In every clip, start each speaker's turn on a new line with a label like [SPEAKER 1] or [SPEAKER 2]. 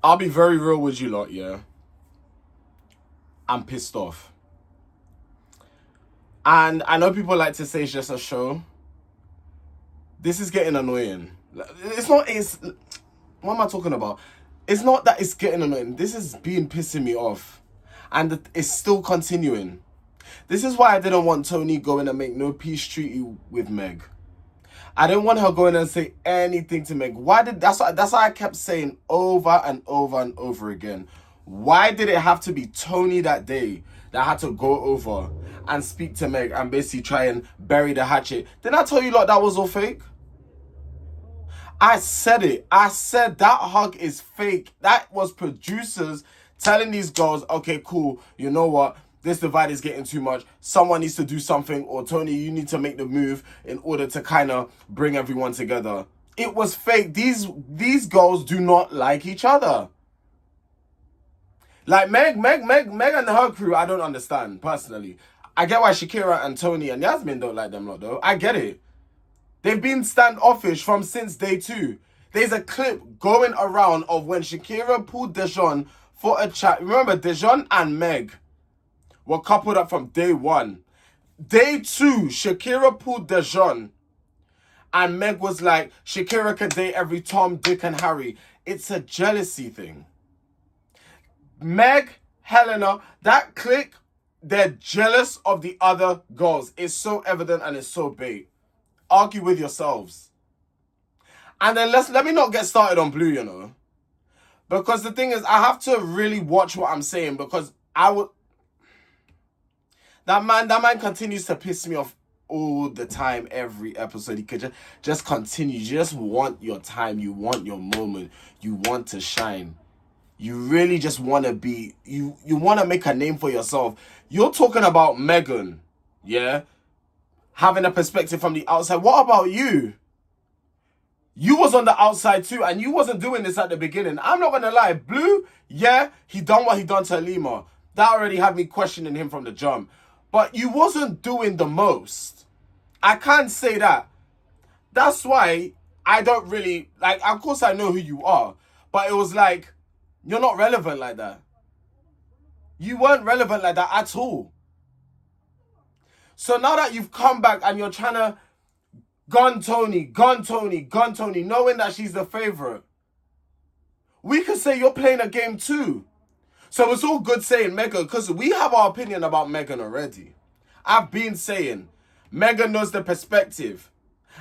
[SPEAKER 1] I'll be very real with you lot, yeah. I'm pissed off. And I know people like to say it's just a show. This is getting annoying. What am I talking about? It's not that it's getting annoying. This is pissing me off. And it's still continuing. This is why I didn't want Toni going and make no peace treaty with Meg. I didn't want her going and say anything to Meg. That's why I kept saying over and over and over again. Why did it have to be Toni that day that had to go over and speak to Meg and basically try and bury the hatchet? Didn't I tell you lot that was all fake? I said it. I said that hug is fake. That was producers telling these girls, okay, cool, you know what? This divide is getting too much. Someone needs to do something, or Toni, you need to make the move in order to kind of bring everyone together. It was fake. These girls do not like each other. Like Meg and her crew, I don't understand, personally. I get why Shakira and Toni and Yasmin don't like them lot, though. I get it. They've been standoffish from since day 2. There's a clip going around of when Shakira pulled Dejon for a chat. Remember, Dejon and Meg were coupled up from day 1. Day 2, Shakira pulled Dejon. And Meg was like, Shakira can date every Tom, Dick, and Harry. It's a jealousy thing. Meg, Helena, that clique, they're jealous of the other girls. It's so evident and it's so bait. Argue with yourselves. And then let me not get started on Blue, you know. Because the thing is, I have to really watch what I'm saying, because that man continues to piss me off all the time, every episode. He could just continue. You just want your time. You want your moment. You want to shine. You really just want to be, you want to make a name for yourself. You're talking about Megan, yeah? Having a perspective from the outside. What about you? You was on the outside too, and you wasn't doing this at the beginning. I'm not going to lie. Blue, yeah, he done what he done to Lima. That already had me questioning him from the jump. But you wasn't doing the most. I can't say that. That's why I don't really, like, of course I know who you are. But it was like, you're not relevant like that. You weren't relevant like that at all. So now that you've come back and you're trying to gun Toni, knowing that she's the favorite, we could say you're playing a game too. So it's all good saying Megan, because we have our opinion about Megan already. I've been saying Megan knows the perspective.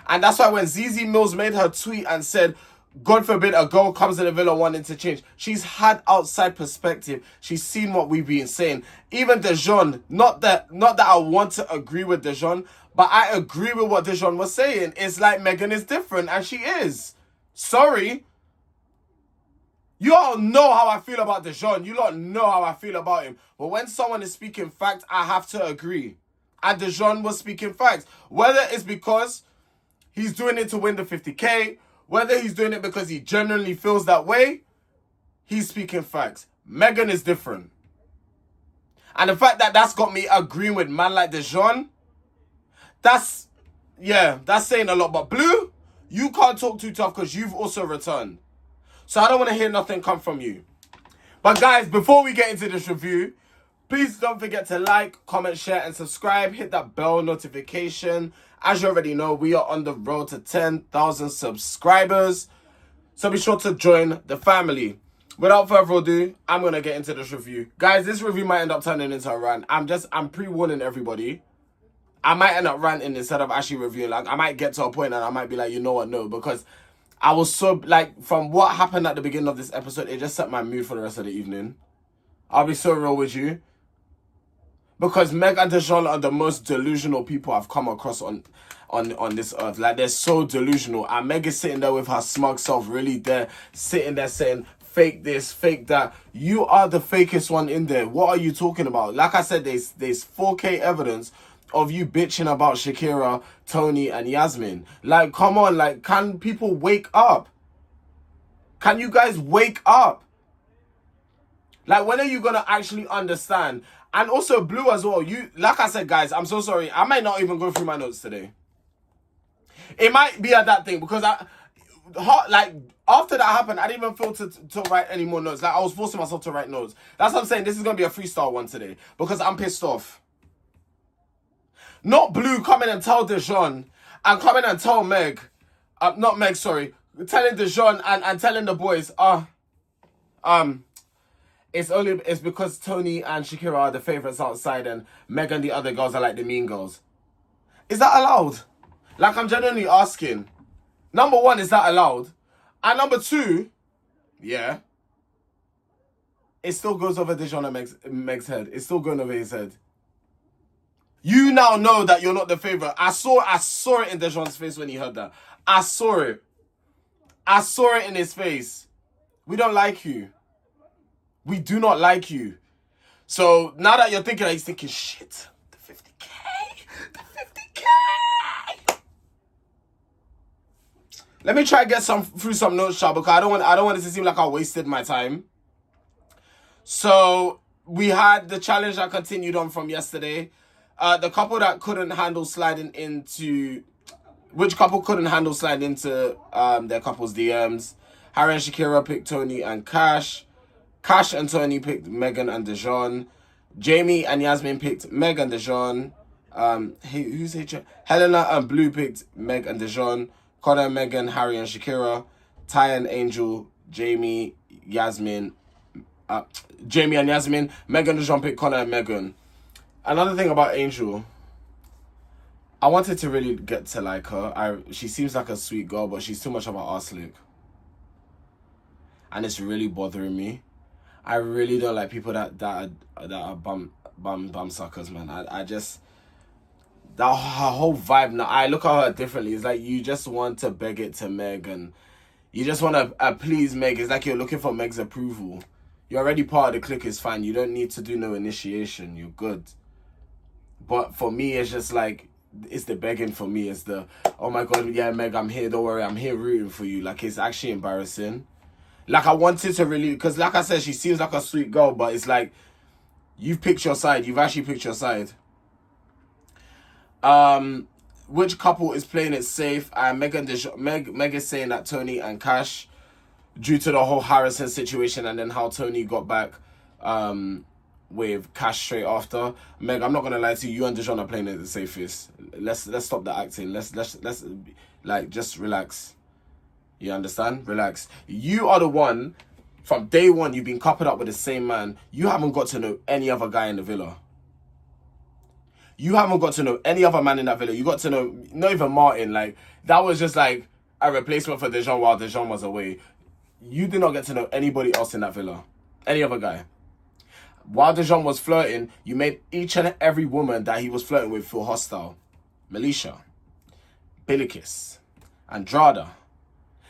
[SPEAKER 1] And that's why when Zizi Mills made her tweet and said, God forbid a girl comes in the villa wanting to change, she's had outside perspective. She's seen what we've been saying. Even Dejon, not that I want to agree with Dejon, but I agree with what Dejon was saying. It's like Megan is different, and she is. Sorry. You all know how I feel about Dejon. You lot know how I feel about him. But when someone is speaking facts, I have to agree. And Dejon was speaking facts. Whether it's because he's doing it to win the 50K, whether he's doing it because he genuinely feels that way, he's speaking facts. Megan is different. And the fact that that's got me agreeing with man like Dejon, that's saying a lot. But Blue, you can't talk too tough because you've also returned. So I don't want to hear nothing come from you. But guys, before we get into this review, please don't forget to like, comment, share, and subscribe. Hit that bell notification. As you already know, we are on the road to 10,000 subscribers. So be sure to join the family. Without further ado, I'm going to get into this review. Guys, this review might end up turning into a rant. I'm pre-warning everybody. I might end up ranting instead of actually reviewing. Like, I might get to a point and I might be like, you know what, no. Because I was so, like, from what happened at the beginning of this episode, it just set my mood for the rest of the evening. I'll be so real with you. Because Meg and Dejon are the most delusional people I've come across on this earth. Like, they're so delusional. And Meg is sitting there with her smug self, really there, sitting there saying, fake this, fake that. You are the fakest one in there. What are you talking about? Like I said, there's 4K evidence of you bitching about Shakira, Toni, and Yasmin. Like, come on, like, can people wake up? Can you guys wake up? Like, when are you gonna actually understand? And also Blue as well. You, like I said, guys, I'm so sorry. I might not even go through my notes today. It might be at that thing because After that happened, I didn't even feel to write any more notes. Like, I was forcing myself to write notes. That's what I'm saying. This is going to be a freestyle one today. Because I'm pissed off. Not Blue coming and tell Dejon. And coming and tell Meg. Not Meg, sorry. Telling Dejon and telling the boys, it's because Toni and Shakira are the favourites outside and Meg and the other girls are like the mean girls. Is that allowed? Like, I'm genuinely asking. Number one, is that allowed? And number two, yeah, it still goes over Dejon and Meg's head. It's still going over his head. You now know that you're not the favourite. I saw it in Dejon's face when he heard that. I saw it. I saw it in his face. We don't like you. We do not like you. So now that you're thinking, he's thinking, shit, the 50K. Let me try to get through some notes, Sha, because I don't want it to seem like I wasted my time. So we had the challenge that continued on from yesterday. The couple that couldn't handle sliding into... Which couple couldn't handle sliding into their couple's DMs? Harry and Shakira picked Toni and Cash. Cash and Toni picked Megan and Dejon. Jamie and Yasmin picked Meg and Dejon. Who's H? Helena and Blue picked Meg and Dejon. Connor and Megan, Harry and Shakira. Ty and Angel, Jamie and Yasmin. Megan and Dejon picked Connor and Megan. Another thing about Angel, I wanted to really get to like her. She seems like a sweet girl, but she's too much of an arse lick. And it's really bothering me. I really don't like people that are bum suckers, man. I just... That her whole vibe now, I look at her differently. It's like you just want to beg it to Meg and you just want to please Meg. It's like you're looking for Meg's approval. You're already part of the clique, it's fine. You don't need to do no initiation. You're good. But for me, it's just like, it's the begging for me. It's the, oh my God, yeah, Meg, I'm here. Don't worry, I'm here rooting for you. Like, it's actually embarrassing. Like, I wanted to really, because like I said, she seems like a sweet girl, but it's like, you've picked your side. You've actually picked your side. Which couple is playing it safe? And Meg is saying that Toni and Cash, due to the whole Harrison situation and then how Toni got back with Cash straight after. Meg, I'm not gonna lie to you. You and Dejon are playing it the safest. Let's stop the acting. Let's like just relax. You understand? Relax. You are the one from day one. You've been coupled up with the same man. You haven't got to know any other guy in the villa. You haven't got to know any other man in that villa. You got to know, not even Martin. Like, that was just like a replacement for Dejon while Dejon was away. You did not get to know anybody else in that villa. Any other guy. While Dejon was flirting, you made each and every woman that he was flirting with feel hostile. Melisha. Billikis. Andrada.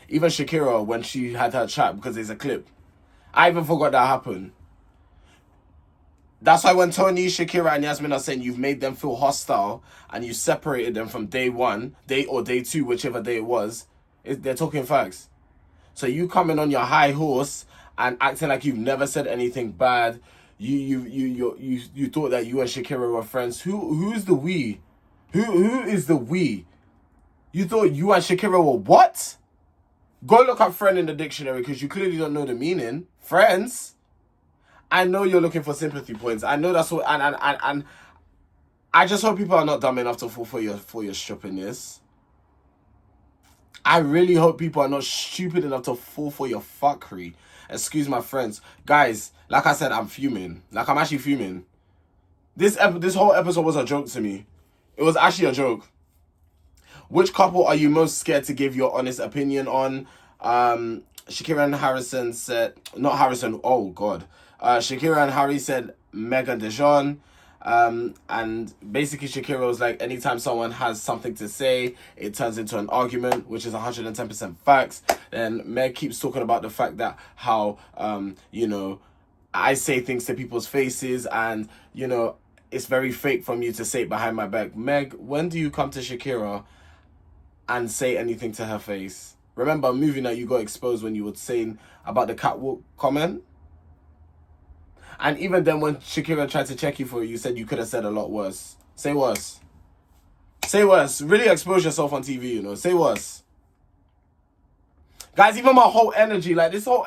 [SPEAKER 1] Even Shakira when she had her chat because there's a clip. I even forgot that happened. That's why when Toni, Shakira and Yasmin are saying you've made them feel hostile and you separated them from day one, day two, whichever day it was, they're talking facts. So you coming on your high horse and acting like you've never said anything bad. You thought that you and Shakira were friends. Who's the we? Who is the we? You thought you and Shakira were what? Go look up friend in the dictionary because you clearly don't know the meaning. Friends. I know you're looking for sympathy points. I know that's what, and I just hope people are not dumb enough to fall for your stupidness. I really hope people are not stupid enough to fall for your fuckery. Excuse my friends, guys. Like I said, I'm fuming. Like I'm actually fuming. This whole episode was a joke to me. It was actually a joke. Which couple are you most scared to give your honest opinion on? Shakira and Harrison said, not Harrison. Oh God. Shakira and Harry said Megan Dejon. And basically Shakira was like, anytime someone has something to say, it turns into an argument, which is 110% facts. Then Meg keeps talking about the fact that how, I say things to people's faces and, it's very fake from you to say it behind my back. Meg, when do you come to Shakira and say anything to her face? Remember a movie that you got exposed when you were saying about the catwalk comment? And even then when Shakira tried to check you for it, you said you could have said a lot worse. Say worse. Say worse. Really expose yourself on TV, Say worse. Guys, even my whole energy, like this whole,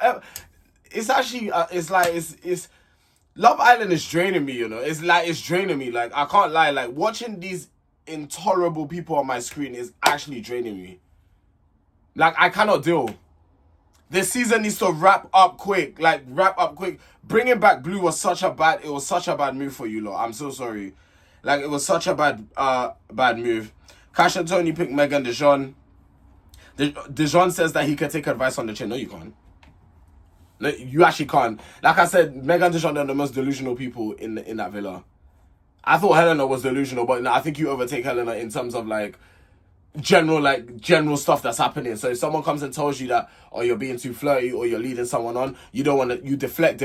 [SPEAKER 1] it's actually, it's Love Island is draining me, you know. It's draining me. Like, I can't lie. Like, watching these intolerable people on my screen is actually draining me. Like, I cannot deal. This season needs to wrap up quick. Like, wrap up quick. Bringing back Blue was such a bad move for you lot. I'm so sorry. Like, it was such a bad move. Cash and Toni picked Megan Dejon. Dejon says that he can take advice on the chin. No, you can't. No, you actually can't. Like I said, Megan and Dejon are the most delusional people in that villa. I thought Helena was delusional, but no, I think you overtake Helena in terms of general stuff that's happening. So if someone comes and tells you that, or you're being too flirty, or you're leading someone on, you don't want to. You deflect.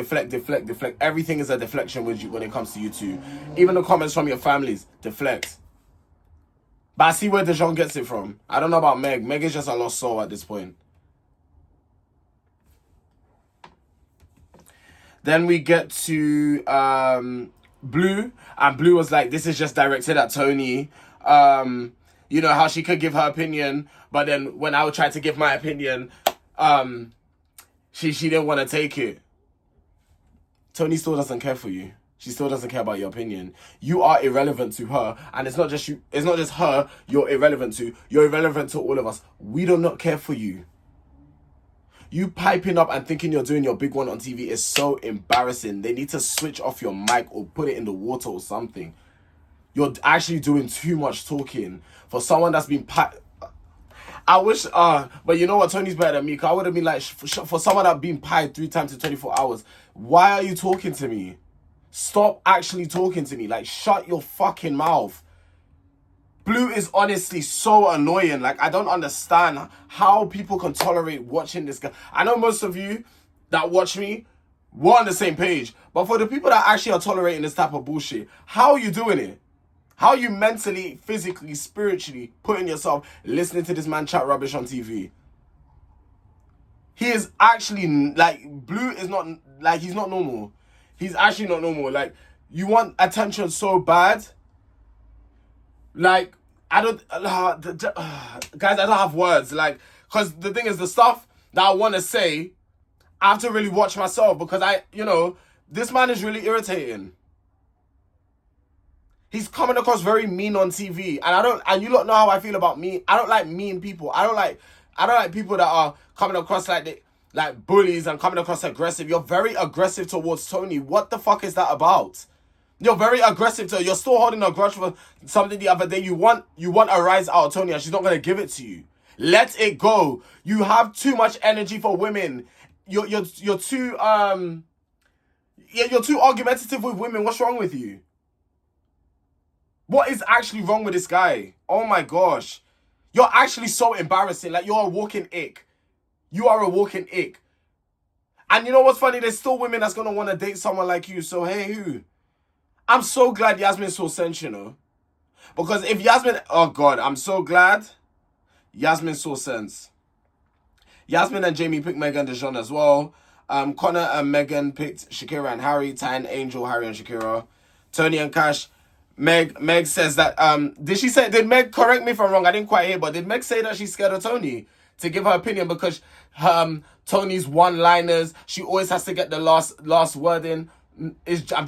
[SPEAKER 1] Everything is a deflection when it comes to you two. Even the comments from your families deflect. But I see where Dejon gets it from. I don't know about Meg. Meg is just a lost soul at this point. Then we get to Blue, and Blue was like, this is just directed at Toni. You know, how she could give her opinion, but then when I would try to give my opinion, she didn't want to take it. Toni still doesn't care for you. She still doesn't care about your opinion. You are irrelevant to her, and it's not just you. It's not just her you're irrelevant to. You're irrelevant to all of us. We do not care for you. You piping up and thinking you're doing your big one on TV is so embarrassing. They need to switch off your mic or put it in the water or something. You're actually doing too much talking for someone that's been I wish, but you know what? Toni's better than me. Cause I would have been like, for someone that's been pied 3 times in 24 hours, why are you talking to me? Stop actually talking to me. Like, shut your fucking mouth. Blue is honestly so annoying. Like, I don't understand how people can tolerate watching this guy. I know most of you that watch me, we're on the same page. But for the people that actually are tolerating this type of bullshit, how are you doing it? How are you mentally, physically, spiritually putting yourself listening to this man chat rubbish on TV? He is actually, like, Blue is not, like, he's not normal. He's actually not normal. Like, you want attention so bad. Like, I don't, guys, I don't have words. Like, because the thing is, the stuff that I want to say, I have to really watch myself because this man is really irritating. He's coming across very mean on TV, and you don't know how I feel about mean. I don't like mean people. I don't like people that are coming across like bullies and coming across aggressive. You're very aggressive towards Toni. What the fuck is that about? You're very aggressive you're still holding a grudge for something the other day. You want a rise out of Toni, and she's not gonna give it to you. Let it go. You have too much energy for women. You're too you're too argumentative with women. What's wrong with you? What is actually wrong with this guy? Oh my gosh. You're actually so embarrassing. Like, you're a walking ick. You are a walking ick. And you know what's funny? There's still women that's gonna want to date someone like you. So hey, who? I'm so glad Yasmin saw sense, you know. Because if Yasmin... Oh, God. I'm so glad Yasmin saw sense. Yasmin and Jamie picked Megan and Dejon as well. Connor and Megan picked Shakira and Harry. Ty and Angel, Harry and Shakira. Toni and Cash. Meg says that... Did Meg, correct me if I'm wrong, I didn't quite hear, but did Meg say that she's scared of Toni to give her opinion because Toni's one-liners, she always has to get the last word in?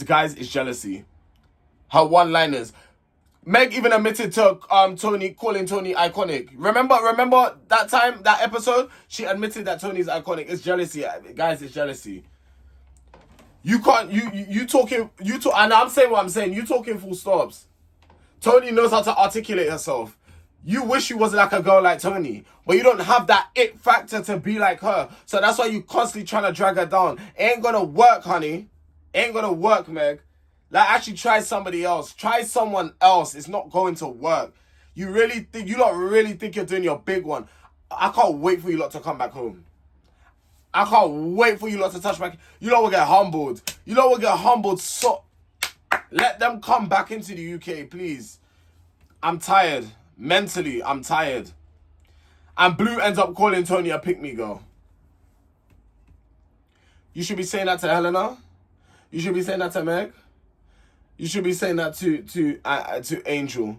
[SPEAKER 1] Guys, it's jealousy. Her one-liners. Meg even admitted to Toni, calling Toni iconic. Remember that time, that episode? She admitted that Toni's iconic. It's jealousy. Guys, it's jealousy. You can't, you talking, and I'm saying what I'm saying. You talking full stops. Toni knows how to articulate herself. You wish you was like a girl like Toni, but you don't have that it factor to be like her. So that's why you constantly trying to drag her down. It ain't gonna work, honey. Ain't gonna work, Meg. Like, actually try somebody else. Try someone else. It's not going to work. You lot really think you're doing your big one. I can't wait for you lot to come back home. I can't wait for you lot to touch back. You lot will get humbled. You lot will get humbled. So let them come back into the UK, please. I'm tired. Mentally, I'm tired. And Blue ends up calling Toni a pick-me girl. You should be saying that to Helena. You should be saying that to Meg. You should be saying that to Angel.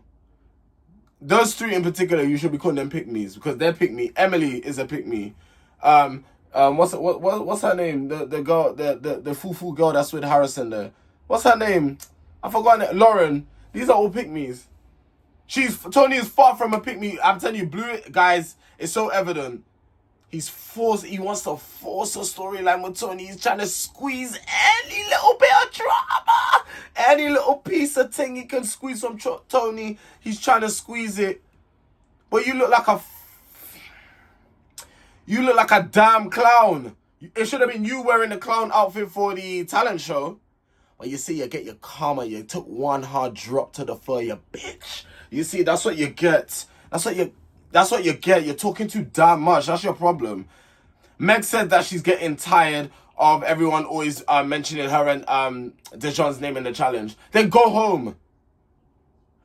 [SPEAKER 1] Those 3 in particular, you should be calling them pick-me's because they're pick-me. Emily is a pick-me. What's her name? The girl, the foo girl that's with Harrison there. What's her name? I forgot it. Lauren. These are all pick-me's. Toni is far from a pick-me. I'm telling you, Blue, guys, it's so evident. He wants to force a storyline with Toni. He's trying to squeeze any little bit of drama. Any little piece of thing he can squeeze from Toni. He's trying to squeeze it. But you look like a damn clown. It should have been you wearing the clown outfit for the talent show. But you see, you get your karma. You took one hard drop to the floor, you bitch. You see, that's what you get. That's what you get. You're talking too damn much. That's your problem. Meg said that she's getting tired of everyone always mentioning her and Dejon's name in the challenge. Then go home.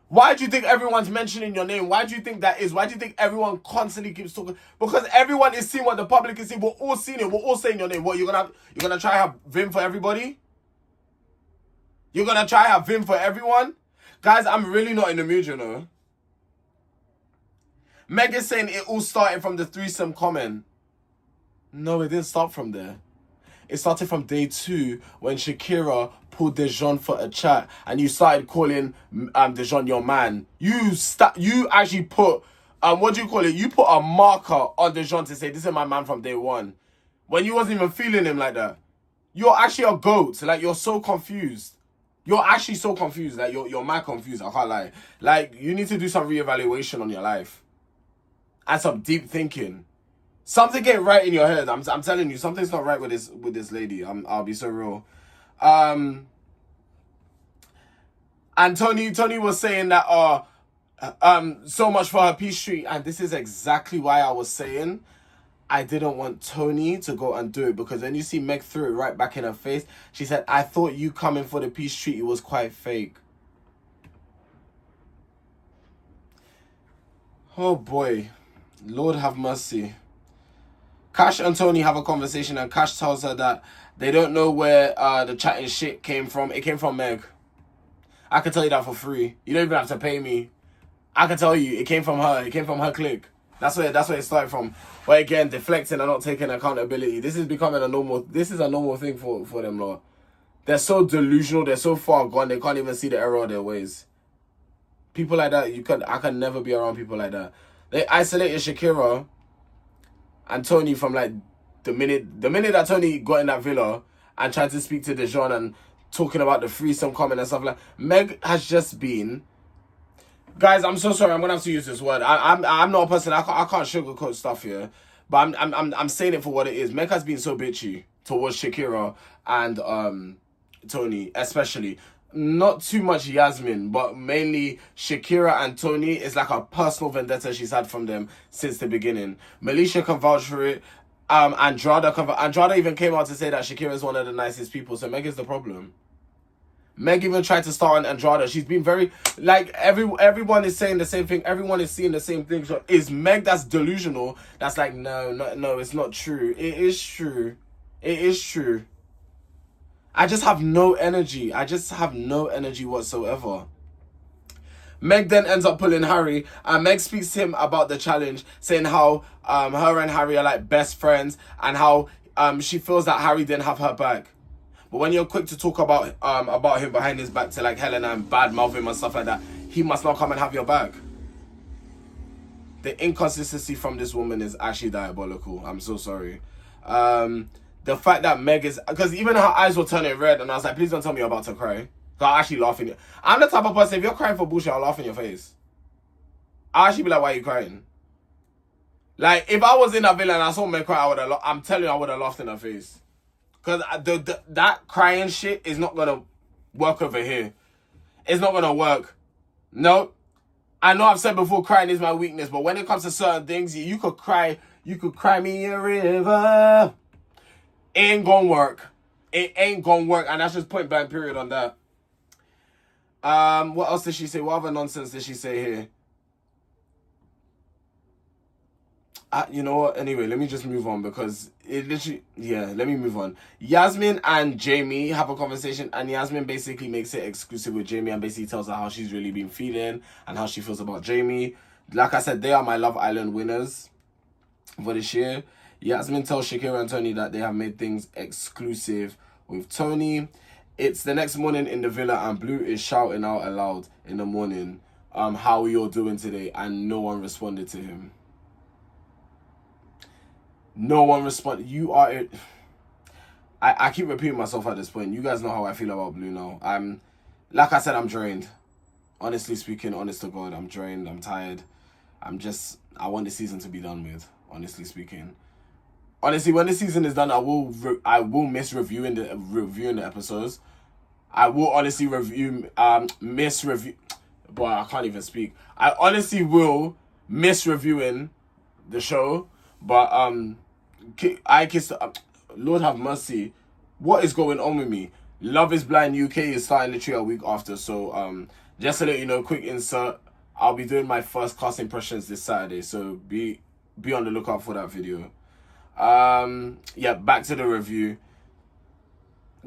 [SPEAKER 1] Why do you think everyone's mentioning your name? Why do you think that is? Why do you think everyone constantly keeps talking? Because everyone is seeing what the public is seeing. We're all seeing it. We're all saying your name. What, you're gonna try to have vim for everybody? You're gonna try to have vim for everyone? Guys, I'm really not in the mood, you know. Meg is saying it all started from the threesome comment. No, it didn't start from there. It started from day 2 when Shakira pulled Dejon for a chat and you started calling Dejon your man. You actually put, what do you call it? You put a marker on Dejon to say, this is my man from day 1. When you wasn't even feeling him like that. You're actually a goat. Like, you're so confused. You're actually so confused. Like, you're mad confused. I can't lie. Like, you need to do some reevaluation on your life. And some deep thinking. Something get right in your head. I'm telling you, something's not right with this lady. I'll be so real. And Toni was saying that so much for her peace treat, and this is exactly why I was saying I didn't want Toni to go and do it, because then you see Meg threw it right back in her face. She said, I thought you coming for the peace treaty was quite fake. Oh boy. Lord have mercy. Cash and Toni have a conversation and Cash tells her that they don't know where the chatting shit came from. It came from Meg. I can tell you that for free. You don't even have to pay me. I can tell you, it came from her. It came from her clique. That's where it started from. But again, deflecting and not taking accountability. This is becoming a normal thing for them, lot. They're so delusional, they're so far gone, they can't even see the error of their ways. People like that, I can never be around people like that. They isolated Shakira and Toni from like the minute that Toni got in that villa and tried to speak to Dejon and talking about the threesome comment and stuff like. Meg has just been. Guys, I'm so sorry. I'm gonna have to use this word. I'm not a person. I can't sugarcoat stuff here, but I'm saying it for what it is. Meg has been so bitchy towards Shakira and Toni, especially. Not too much Yasmin, but mainly Shakira and Toni. Is like a personal vendetta she's had from them since the beginning. Melisha can vouch for it. Andrada even came out to say that Shakira is one of the nicest people. So Meg is the problem. Meg even tried to start on Andrada. She's been very, like, everyone is saying the same thing. Everyone is seeing the same thing. So is Meg that's delusional? That's like, no, it's not true. It is true. It is true. I just have no energy. I just have no energy whatsoever. Meg then ends up pulling Harry, and Meg speaks to him about the challenge, saying how her and Harry are like best friends, and how she feels that Harry didn't have her back. But when you're quick to talk about him behind his back to like Helena and badmouth him and stuff like that, he must not come and have your back. The inconsistency from this woman is actually diabolical. I'm so sorry. The fact that Meg is, because even her eyes were turning red, and I was like, please don't tell me you're about to cry. I'll actually laugh in your. I'm the type of person, if you're crying for bullshit, I'll laugh in your face. I'll actually be like, why are you crying? Like, if I was in that villa and I saw Meg cry, I'm telling you, I would have laughed in her face. Because that crying shit is not going to work over here. It's not going to work. No. I know I've said before, crying is my weakness, but when it comes to certain things, you could cry me a river. It ain't going to work. It ain't going to work. And that's just point blank period on that. What else did she say? What other nonsense did she say here? You know what? Anyway, let me just move on because it literally... Yeah, let me move on. Yasmin and Jamie have a conversation, and Yasmin basically makes it exclusive with Jamie and basically tells her how she's really been feeling and how she feels about Jamie. Like I said, they are my Love Island winners for this year. Yasmin tells Shakira and Toni that they have made things exclusive with Toni. It's the next morning in the villa and Blue is shouting out aloud in the morning, how are you all doing today? And no one responded to him. No one responded. You are... I keep repeating myself at this point. You guys know how I feel about Blue now. Like I said, I'm drained. Honestly speaking, honest to God, I'm drained. I'm tired. I want the season to be done with, honestly speaking. Honestly, when the season is done, I will miss reviewing the episodes. I will honestly miss review. Boy, I can't even speak. I honestly will miss reviewing the show. But Lord have mercy. What is going on with me? Love is Blind UK is starting literally a week after. So just to let you know, quick insert. I'll be doing my first cast impressions this Saturday. So be on the lookout for that video. Yeah, back to the review.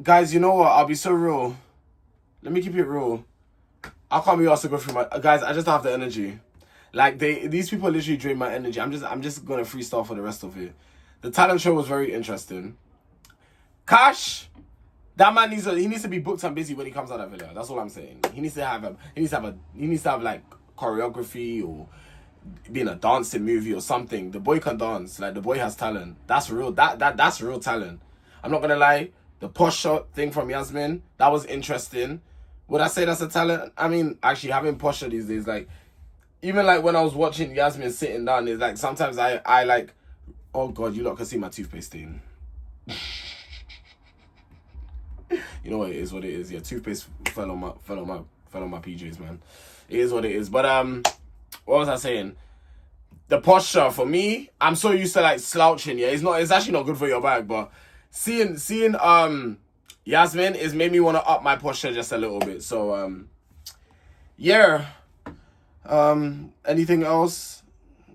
[SPEAKER 1] Guys, you know what? I'll be so real. Let me keep it real. I can't be asked to go through my... Guys, I just don't have the energy. Like, these people literally drain my energy. I'm just gonna freestyle for the rest of it. The talent show was very interesting. Cash, that man needs to be booked and busy when he comes out of the villa. That's all I'm saying. He needs to have like choreography or be in a dancing movie or something. The boy can dance. Like, the boy has talent. That's real. That's real talent. I'm not gonna lie. The posh shot thing from Yasmin, that was interesting. Would I say that's a talent? I mean, actually having posh shot these days, like, even like when I was watching Yasmin sitting down, it's like sometimes I like, oh God, you lot can see my toothpaste stain. You know what, it is what it is. Yeah, toothpaste fell on my PJs, man. It is what it is. But what was I saying? The posture for me, I'm so used to like slouching. Yeah, it's actually not good for your back. But seeing Yasmin is made me want to up my posture just a little bit. So yeah. Anything else,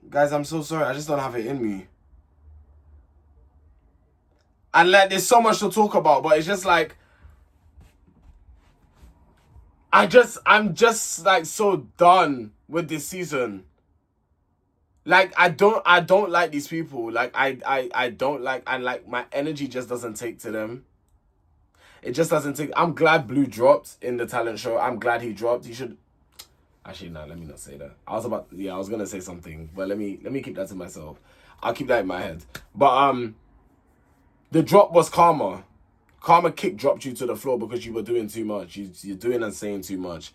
[SPEAKER 1] guys? I'm so sorry. I just don't have it in me. And like, there's so much to talk about, but it's just like, I'm just like so done with this season. Like, I don't like these people. Like, I don't like, and like my energy just doesn't take to them. It just doesn't take. I'm glad Blue dropped in the talent show. I'm glad he dropped. He should. Actually, no, let me not say that. I was gonna say something, but let me keep that to myself. I'll keep that in my head. But the drop was karma. Karma kick dropped you to the floor because you were doing too much. You're doing and saying too much.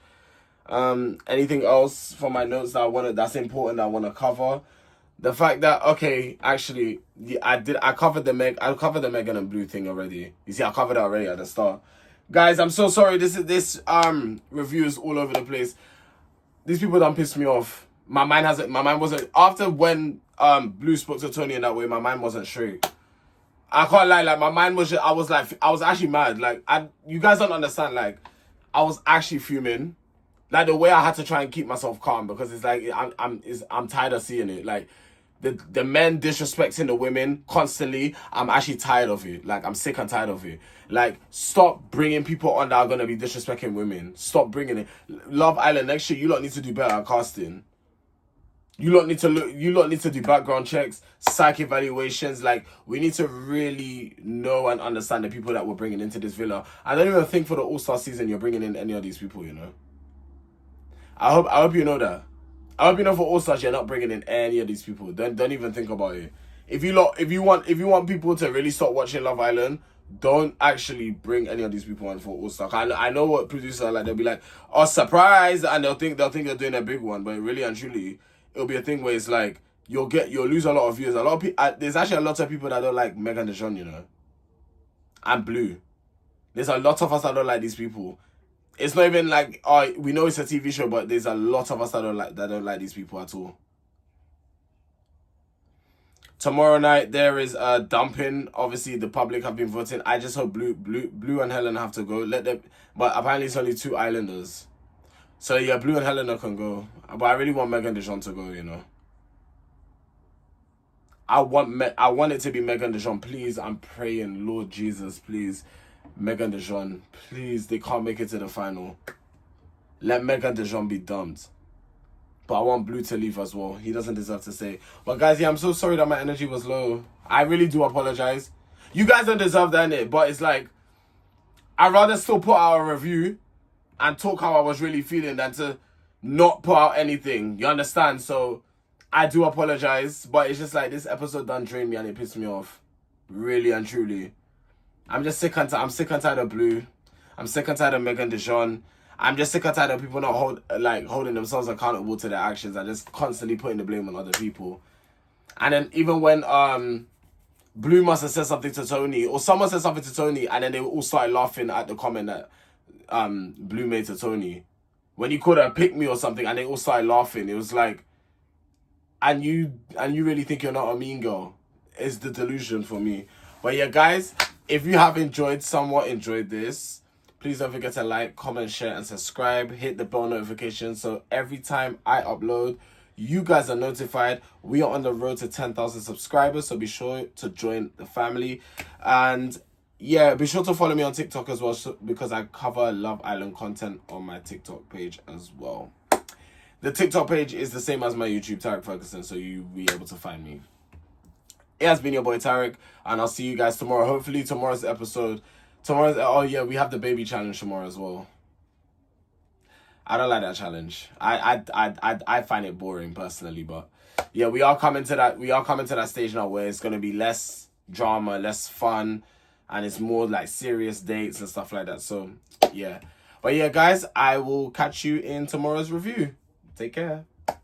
[SPEAKER 1] Anything else from my notes that's important that I wanna cover? The fact that, okay, actually, yeah, I covered the Megan and Blue thing already. You see, I covered it already at the start. Guys, I'm so sorry. This review is all over the place. These people done pissed me off. My mind wasn't, after when Blue spoke to Toni in that way, my mind wasn't straight. I can't lie, like, my mind was just, I was actually mad. Like, you guys don't understand, like, I was actually fuming. Like, the way I had to try and keep myself calm, because it's like, I'm tired of seeing it. Like, the men disrespecting the women constantly, I'm actually tired of it. Like, I'm sick and tired of it. Like, stop bringing people on that are going to be disrespecting women. Stop bringing it. Love Island, next year, you lot need to do better at casting. You lot need to do background checks, psych evaluations. Like, we need to really know and understand the people that we're bringing into this villa. I don't even think for the All-Star season you're bringing in any of these people, you know. I hope you know that. I hope you know for All-Stars you're not bringing in any of these people. Don't even think about it. If you want people to really start watching Love Island, don't actually bring any of these people on for All-Star. I know what producers are like. They'll be like, oh, surprise, and they'll think they're doing a big one, but really and truly, it'll be a thing where it's like you'll lose a lot of viewers. A lot of people. There's actually a lot of people that don't like Megan Dejon, you know, and Blue. There's a lot of us that don't like these people. It's not even like, oh, we know it's a TV show, but there's a lot of us that don't like these people at all. Tomorrow night there is a dumping. Obviously, the public have been voting. I just hope Blue and Helen have to go. But apparently it's only 2 islanders. So yeah, Blue and Helena can go. But I really want Megan Dejon to go, you know. I want it to be Megan Dejon. Please, I'm praying, Lord Jesus, please. Megan Dejon, please. They can't make it to the final. Let Megan Dejon be dumped. But I want Blue to leave as well. He doesn't deserve to say. But guys, yeah, I'm so sorry that my energy was low. I really do apologize. You guys don't deserve that, innit? But it's like, I'd rather still put out a review and talk how I was really feeling than to not put out anything. You understand? So I do apologize. But it's just like, this episode done drained me and it pissed me off. Really and truly. I'm just sick and tired. I'm sick and tired of Blue. I'm sick and tired of Megan Dejon. I'm just sick and tired of people not holding themselves accountable to their actions and just constantly putting the blame on other people. And then even when Blue must have said something to Toni, or someone said something to Toni, and then they all started laughing at the comment that Blue made to Toni. When you called her a pick me or something, and they all started laughing, it was like, and you really think you're not a mean girl? It's the delusion for me. But yeah, guys, if you have somewhat enjoyed this, please don't forget to like, comment, share, and subscribe. Hit the bell notification so every time I upload, you guys are notified. We are on the road to 10,000 subscribers, so be sure to join the family. And yeah, be sure to follow me on TikTok as well, because I cover Love Island content on my TikTok page as well. The TikTok page is the same as my YouTube, Tarek Ferguson, so you'll be able to find me. It has been your boy Tarek, and I'll see you guys tomorrow. Hopefully tomorrow's episode... oh yeah, we have the baby challenge tomorrow as well. I don't like that challenge. I find it boring personally, but yeah, we are coming to that stage now where it's gonna be less drama, less fun, and it's more like serious dates and stuff like that. So yeah. But yeah, guys, I will catch you in tomorrow's review. Take care.